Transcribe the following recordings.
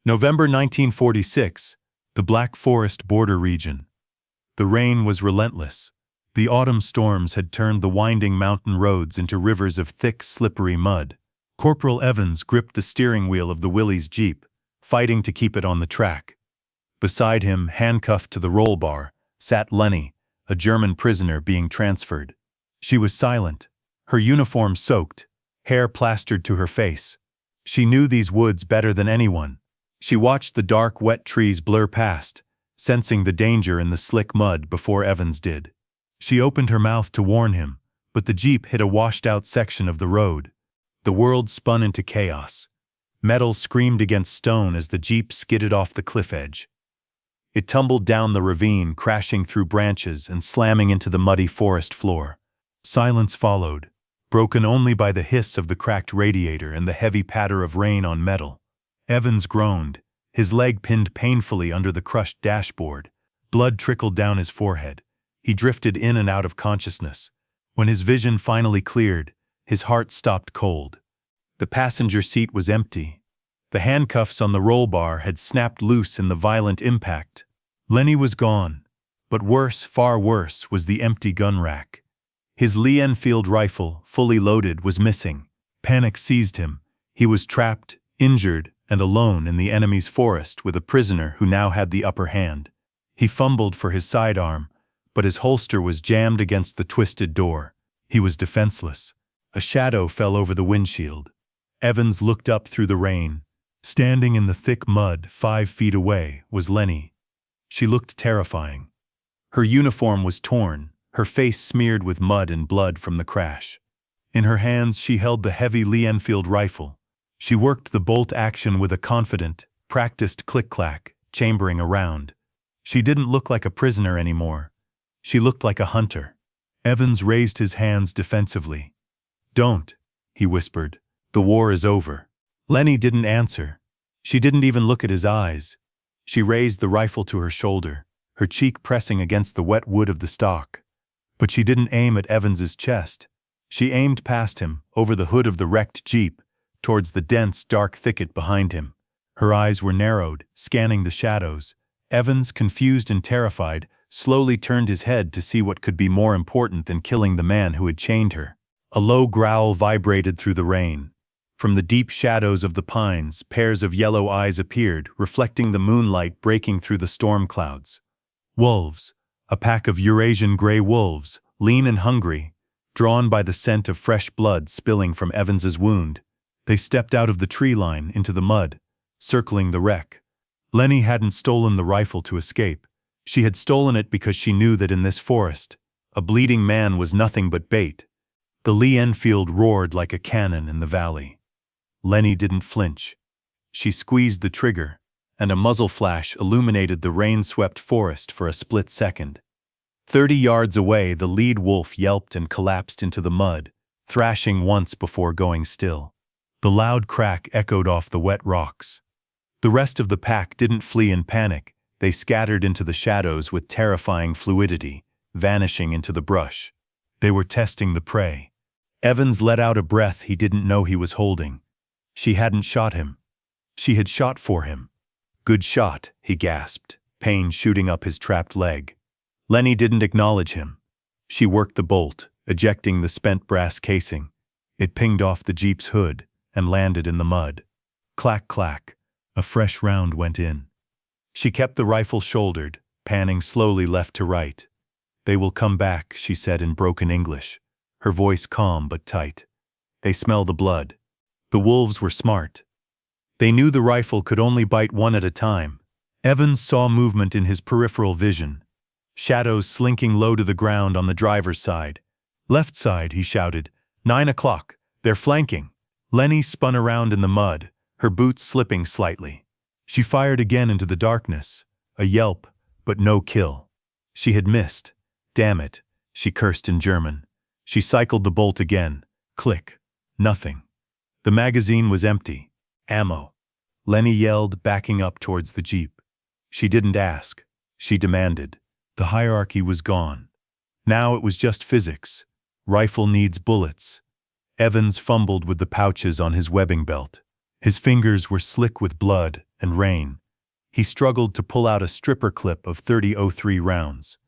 November 1946, the Black Forest border region. The rain was relentless. The autumn storms had turned the winding mountain roads into rivers of thick, slippery mud. Corporal Evans gripped the steering wheel of the Willys Jeep, fighting to keep it on the track. Beside him, handcuffed to the roll bar, sat Leni, a German prisoner being transferred. She was silent, her uniform soaked, hair plastered to her face. She knew these woods better than anyone. She watched the dark, wet trees blur past, sensing the danger in the slick mud before Evans did. She opened her mouth to warn him, but the Jeep hit a washed-out section of the road. The world spun into chaos. Metal screamed against stone as the Jeep skidded off the cliff edge. It tumbled down the ravine, crashing through branches and slamming into the muddy forest floor. Silence followed, broken only by the hiss of the cracked radiator and the heavy patter of rain on metal. Evans groaned, his leg pinned painfully under the crushed dashboard. Blood trickled down his forehead. He drifted in and out of consciousness. When his vision finally cleared, his heart stopped cold. The passenger seat was empty. The handcuffs on the roll bar had snapped loose in the violent impact. Leni was gone, but worse, far worse, was the empty gun rack. His Lee-Enfield rifle, fully loaded, was missing. Panic seized him. He was trapped, injured, and alone in the enemy's forest with a prisoner who now had the upper hand. He fumbled for his sidearm, but his holster was jammed against the twisted door. He was defenseless. A shadow fell over the windshield. Evans looked up through the rain. Standing in the thick mud 5 feet away was Leni. She looked terrifying. Her uniform was torn, her face smeared with mud and blood from the crash. In her hands she held the heavy Lee-Enfield rifle. She worked the bolt action with a confident, practiced click-clack, chambering around. She didn't look like a prisoner anymore. She looked like a hunter. Evans raised his hands defensively. "Don't," he whispered. "The war is over." Leni didn't answer. She didn't even look at his eyes. She raised the rifle to her shoulder, her cheek pressing against the wet wood of the stock. But she didn't aim at Evans's chest. She aimed past him, over the hood of the wrecked Jeep, towards the dense, dark thicket behind him. Her eyes were narrowed, scanning the shadows. Evans, confused and terrified, slowly turned his head to see what could be more important than killing the man who had chained her. A low growl vibrated through the rain. From the deep shadows of the pines, pairs of yellow eyes appeared, reflecting the moonlight breaking through the storm clouds. Wolves, a pack of Eurasian gray wolves, lean and hungry, drawn by the scent of fresh blood spilling from Evans's wound. They stepped out of the tree line into the mud, circling the wreck. Leni hadn't stolen the rifle to escape. She had stolen it because she knew that in this forest, a bleeding man was nothing but bait. The Lee-Enfield roared like a cannon in the valley. Leni didn't flinch. She squeezed the trigger, and a muzzle flash illuminated the rain-swept forest for a split second. 30 yards away, the lead wolf yelped and collapsed into the mud, thrashing once before going still. The loud crack echoed off the wet rocks. The rest of the pack didn't flee in panic. They scattered into the shadows with terrifying fluidity, vanishing into the brush. They were testing the prey. Evans let out a breath he didn't know he was holding. She hadn't shot him. She had shot for him. "Good shot," he gasped, pain shooting up his trapped leg. Leni didn't acknowledge him. She worked the bolt, ejecting the spent brass casing. It pinged off the Jeep's hood and landed in the mud. Clack, clack. A fresh round went in. She kept the rifle shouldered, panning slowly left to right. "They will come back," she said in broken English, her voice calm but tight. "They smell the blood." The wolves were smart. They knew the rifle could only bite one at a time. Evans saw movement in his peripheral vision. Shadows slinking low to the ground on the driver's side. "Left side," he shouted. 9 o'clock. They're flanking." Leni spun around in the mud, her boots slipping slightly. She fired again into the darkness. A yelp, but no kill. She had missed. "Damn it," she cursed in German. She cycled the bolt again. Click. Nothing. The magazine was empty. "Ammo," Leni yelled, backing up towards the Jeep. She didn't ask. She demanded. The hierarchy was gone. Now it was just physics. Rifle needs bullets. Evans fumbled with the pouches on his webbing belt. His fingers were slick with blood and rain. He struggled to pull out a stripper clip of .30-03 rounds.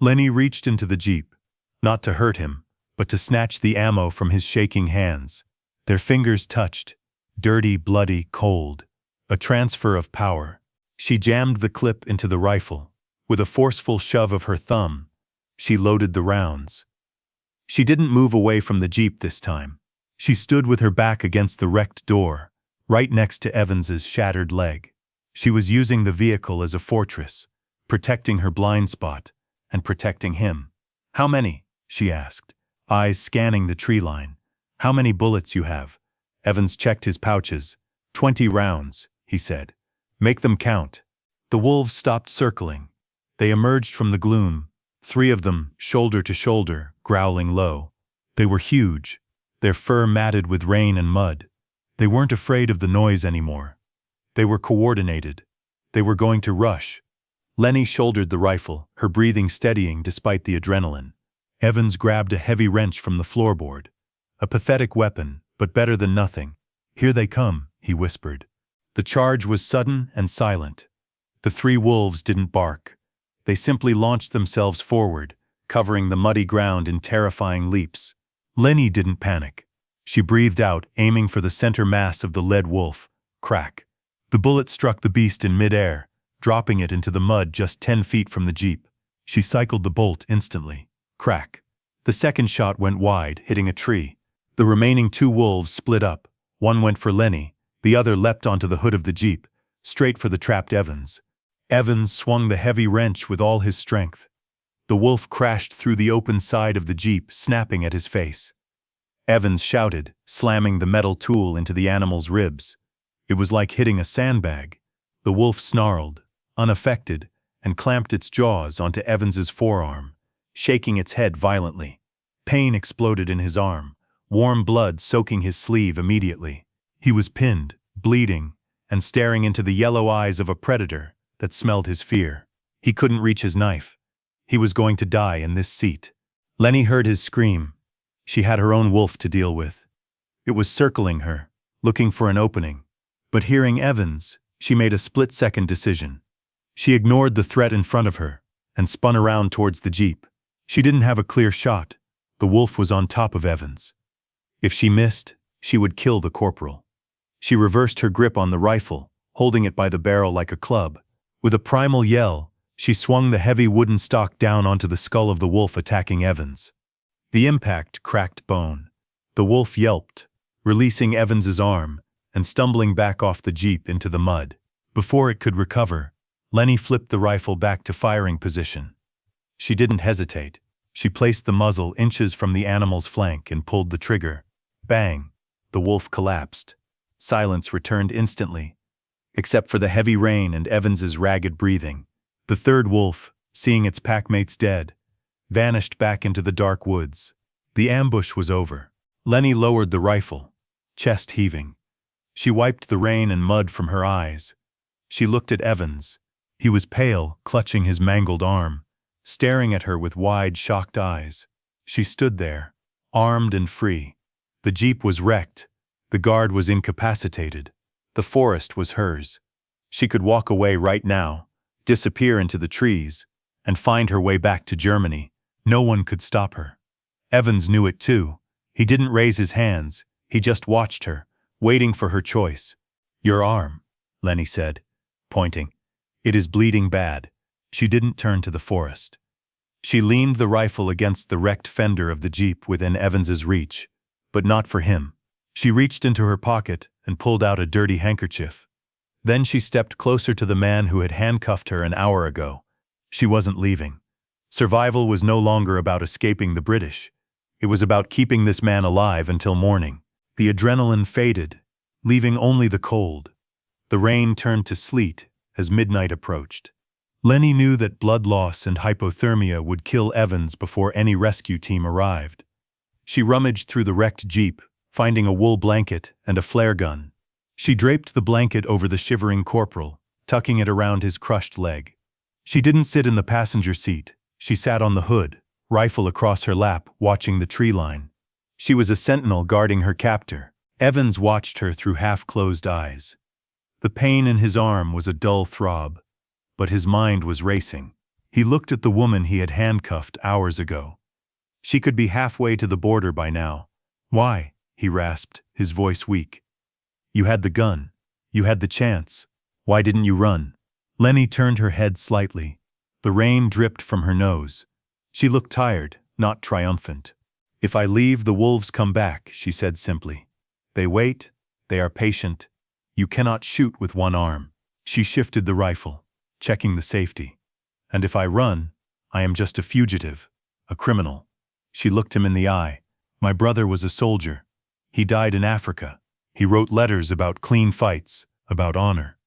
Leni reached into the jeep, not to hurt him, but to snatch the ammo from his shaking hands. Their fingers touched, dirty, bloody, cold. A transfer of power. She jammed the clip into the rifle. With a forceful shove of her thumb, she loaded the rounds. She didn't move away from the jeep this time. She stood with her back against the wrecked door, right next to Evans's shattered leg. She was using the vehicle as a fortress, protecting her blind spot and protecting him. "How many?" she asked, eyes scanning the tree line. "How many bullets you have?" Evans checked his pouches. 20 rounds, he said. "Make them count." The wolves stopped circling. They emerged from the gloom, 3 of them, shoulder to shoulder, growling low. They were huge, their fur matted with rain and mud. They weren't afraid of the noise anymore. They were coordinated. They were going to rush. Leni shouldered the rifle, her breathing steadying despite the adrenaline. Evans grabbed a heavy wrench from the floorboard. A pathetic weapon, but better than nothing. "Here they come," he whispered. The charge was sudden and silent. The 3 wolves didn't bark. They simply launched themselves forward, covering the muddy ground in terrifying leaps. Leni didn't panic. She breathed out, aiming for the center mass of the lead wolf. Crack. The bullet struck the beast in midair, dropping it into the mud just 10 feet from the jeep. She cycled the bolt instantly. Crack. The second shot went wide, hitting a tree. The remaining 2 wolves split up. One went for Leni, the other leapt onto the hood of the jeep, straight for the trapped Evans. Evans swung the heavy wrench with all his strength. The wolf crashed through the open side of the jeep, snapping at his face. Evans shouted, slamming the metal tool into the animal's ribs. It was like hitting a sandbag. The wolf snarled, unaffected, and clamped its jaws onto Evans's forearm, shaking its head violently. Pain exploded in his arm, warm blood soaking his sleeve immediately. He was pinned, bleeding, and staring into the yellow eyes of a predator that smelled his fear. He couldn't reach his knife. He was going to die in this seat. Leni heard his scream. She had her own wolf to deal with. It was circling her, looking for an opening. But hearing Evans, she made a split-second decision. She ignored the threat in front of her and spun around towards the jeep. She didn't have a clear shot. The wolf was on top of Evans. If she missed, she would kill the corporal. She reversed her grip on the rifle, holding it by the barrel like a club. With a primal yell, she swung the heavy wooden stock down onto the skull of the wolf attacking Evans. The impact cracked bone. The wolf yelped, releasing Evans's arm and stumbling back off the jeep into the mud. Before it could recover, Leni flipped the rifle back to firing position. She didn't hesitate. She placed the muzzle inches from the animal's flank and pulled the trigger. Bang! The wolf collapsed. Silence returned instantly, except for the heavy rain and Evans's ragged breathing. The third wolf, seeing its packmates dead, vanished back into the dark woods. The ambush was over. Leni lowered the rifle, chest heaving. She wiped the rain and mud from her eyes. She looked at Evans. He was pale, clutching his mangled arm, staring at her with wide, shocked eyes. She stood there, armed and free. The jeep was wrecked. The guard was incapacitated. The forest was hers. She could walk away right now, disappear into the trees, and find her way back to Germany. No one could stop her. Evans knew it too. He didn't raise his hands. He just watched her, waiting for her choice. "Your arm," Leni said, pointing. "It is bleeding bad." She didn't turn to the forest. She leaned the rifle against the wrecked fender of the jeep within Evans's reach, but not for him. She reached into her pocket and pulled out a dirty handkerchief. Then she stepped closer to the man who had handcuffed her an hour ago. She wasn't leaving. Survival was no longer about escaping the British. It was about keeping this man alive until morning. The adrenaline faded, leaving only the cold. The rain turned to sleet as midnight approached. Leni knew that blood loss and hypothermia would kill Evans before any rescue team arrived. She rummaged through the wrecked jeep, finding a wool blanket and a flare gun. She draped the blanket over the shivering corporal, tucking it around his crushed leg. She didn't sit in the passenger seat. She sat on the hood, rifle across her lap, watching the tree line. She was a sentinel guarding her captor, Evans watched her through half-closed eyes. The pain in his arm was a dull throb, but his mind was racing. He looked at the woman he had handcuffed hours ago. She could be halfway to the border by now. "Why?" he rasped, his voice weak. "You had the gun. You had the chance. Why didn't you run?" Leni turned her head slightly. The rain dripped from her nose. She looked tired, not triumphant. "If I leave, the wolves come back," she said simply. "They wait. They are patient. You cannot shoot with one arm." She shifted the rifle, checking the safety. "And if I run, I am just a fugitive, a criminal." She looked him in the eye. "My brother was a soldier. He died in Africa. He wrote letters about clean fights, about honor.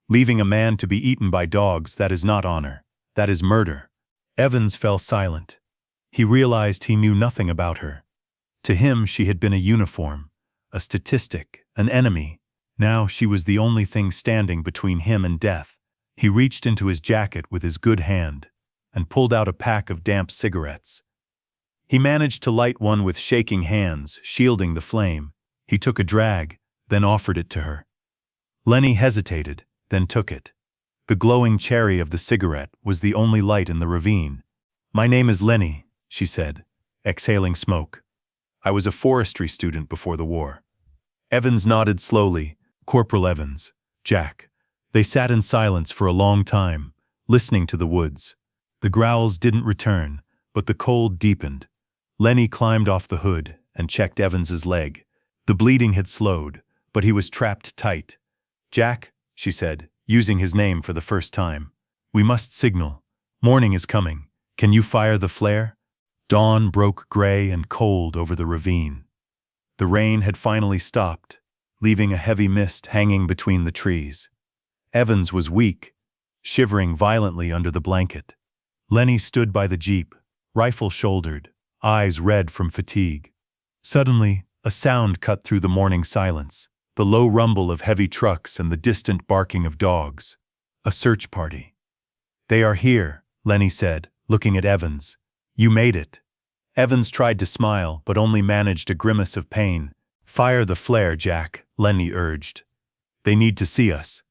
Leaving a man to be eaten by dogs, that is not honor. That is murder." Evans fell silent. He realized he knew nothing about her. To him, she had been a uniform, a statistic, an enemy. Now she was the only thing standing between him and death. He reached into his jacket with his good hand and pulled out a pack of damp cigarettes. He managed to light one with shaking hands, shielding the flame. He took a drag, then offered it to her. Leni hesitated, then took it. The glowing cherry of the cigarette was the only light in the ravine. "My name is Leni," she said, exhaling smoke. "I was a forestry student before the war." Evans nodded slowly. "Corporal Evans, Jack." They sat in silence for a long time, listening to the woods. The growls didn't return, but the cold deepened. Leni climbed off the hood and checked Evans's leg. The bleeding had slowed, but he was trapped tight. "Jack," she said, using his name for the first time, "we must signal. Morning is coming. Can you fire the flare?" Dawn broke gray and cold over the ravine. The rain had finally stopped, leaving a heavy mist hanging between the trees. Evans was weak, shivering violently under the blanket. Leni stood by the jeep, rifle shouldered, eyes red from fatigue. Suddenly, a sound cut through the morning silence, the low rumble of heavy trucks and the distant barking of dogs. A search party. "They are here," Leni said, looking at Evans. "You made it." Evans tried to smile, but only managed a grimace of pain. "Fire the flare, Jack," Leni urged. "They need to see us."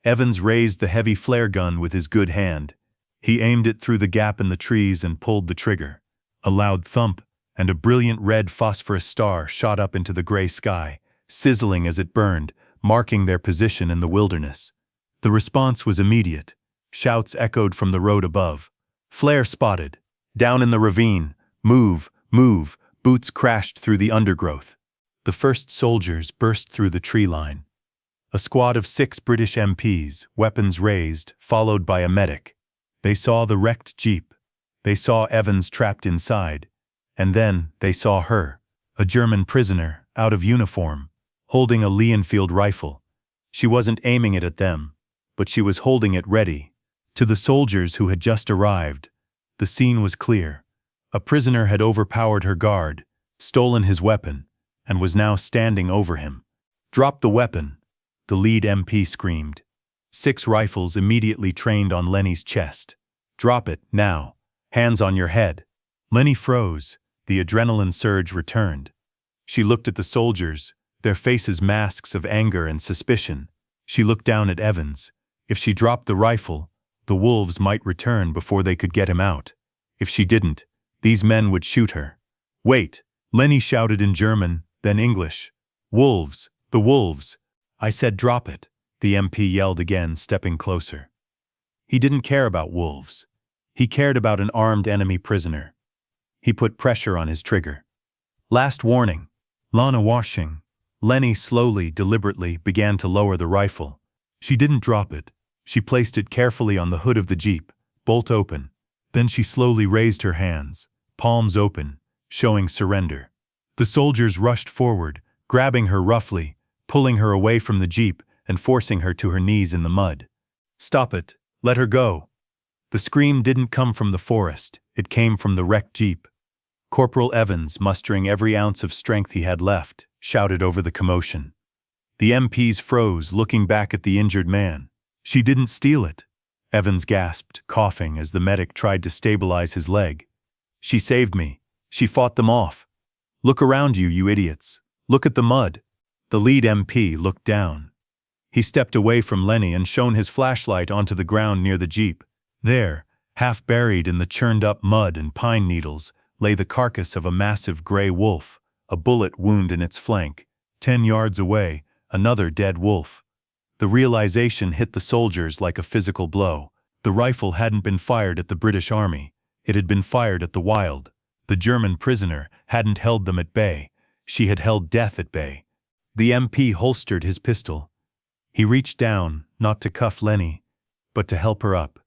Evans raised the heavy flare gun with his good hand. He aimed it through the gap in the trees and pulled the trigger. A loud thump, and a brilliant red phosphorus star shot up into the gray sky, sizzling as it burned, marking their position in the wilderness. The response was immediate. Shouts echoed from the road above. "Flare spotted! Down in the ravine! Move! Move!" Boots crashed through the undergrowth. The first soldiers burst through the tree line. A squad of 6 British MPs, weapons raised, followed by a medic. They saw the wrecked jeep. They saw Evans trapped inside. And then they saw her, a German prisoner, out of uniform, holding a Lee-Enfield rifle. She wasn't aiming it at them, but she was holding it ready. To the soldiers who had just arrived, the scene was clear. A prisoner had overpowered her guard, stolen his weapon, and was now standing over him. "Drop the weapon," the lead MP screamed. 6 rifles immediately trained on Leni's chest. "Drop it, now. Hands on your head." Leni froze. The adrenaline surge returned. She looked at the soldiers, their faces masks of anger and suspicion. She looked down at Evans. If she dropped the rifle, the wolves might return before they could get him out. If she didn't, these men would shoot her. "Wait," Leni shouted in German, then English. "Wolves, the wolves." "I said drop it," the MP yelled again, stepping closer. He didn't care about wolves. He cared about an armed enemy prisoner. He put pressure on his trigger. "Last warning. Lana washing." Leni slowly, deliberately began to lower the rifle. She didn't drop it. She placed it carefully on the hood of the jeep, bolt open. Then she slowly raised her hands, palms open, showing surrender. The soldiers rushed forward, grabbing her roughly, pulling her away from the jeep and forcing her to her knees in the mud. "Stop it. Let her go." The scream didn't come from the forest. It came from the wrecked jeep. Corporal Evans, mustering every ounce of strength he had left, shouted over the commotion. The MPs froze, looking back at the injured man. "She didn't steal it," Evans gasped, coughing as the medic tried to stabilize his leg. "She saved me. She fought them off. Look around you, you idiots. Look at the mud." The lead MP looked down. He stepped away from Leni and shone his flashlight onto the ground near the jeep. There, half buried in the churned-up mud and pine needles, lay the carcass of a massive gray wolf, a bullet wound in its flank. 10 yards away, another dead wolf. The realization hit the soldiers like a physical blow. The rifle hadn't been fired at the British Army. It had been fired at the wild. The German prisoner hadn't held them at bay. She had held death at bay. The MP holstered his pistol. He reached down, not to cuff Leni, but to help her up.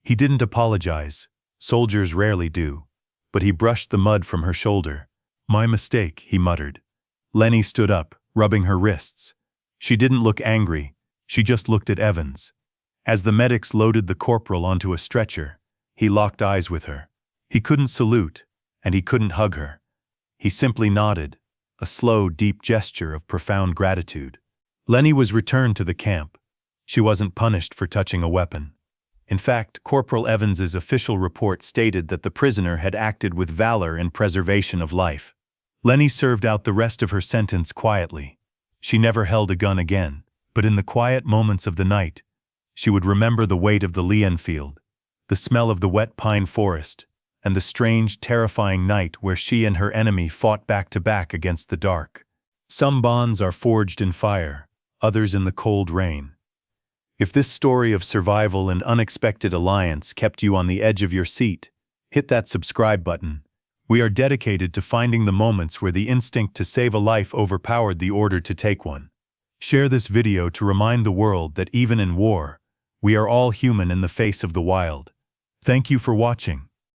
He didn't apologize. Soldiers rarely do. But he brushed the mud from her shoulder. "My mistake," he muttered. Leni stood up, rubbing her wrists. She didn't look angry. She just looked at Evans. As the medics loaded the corporal onto a stretcher, he locked eyes with her. He couldn't salute, and he couldn't hug her. He simply nodded, a slow, deep gesture of profound gratitude. Leni was returned to the camp. She wasn't punished for touching a weapon. In fact, Corporal Evans's official report stated that the prisoner had acted with valor in preservation of life. Leni served out the rest of her sentence quietly. She never held a gun again, but in the quiet moments of the night, she would remember the weight of the Lee-Enfield, the smell of the wet pine forest, and the strange, terrifying night where she and her enemy fought back to back against the dark. Some bonds are forged in fire, others in the cold rain. If this story of survival and unexpected alliance kept you on the edge of your seat, hit that subscribe button. We are dedicated to finding the moments where the instinct to save a life overpowered the order to take one. Share this video to remind the world that even in war, we are all human in the face of the wild. Thank you for watching.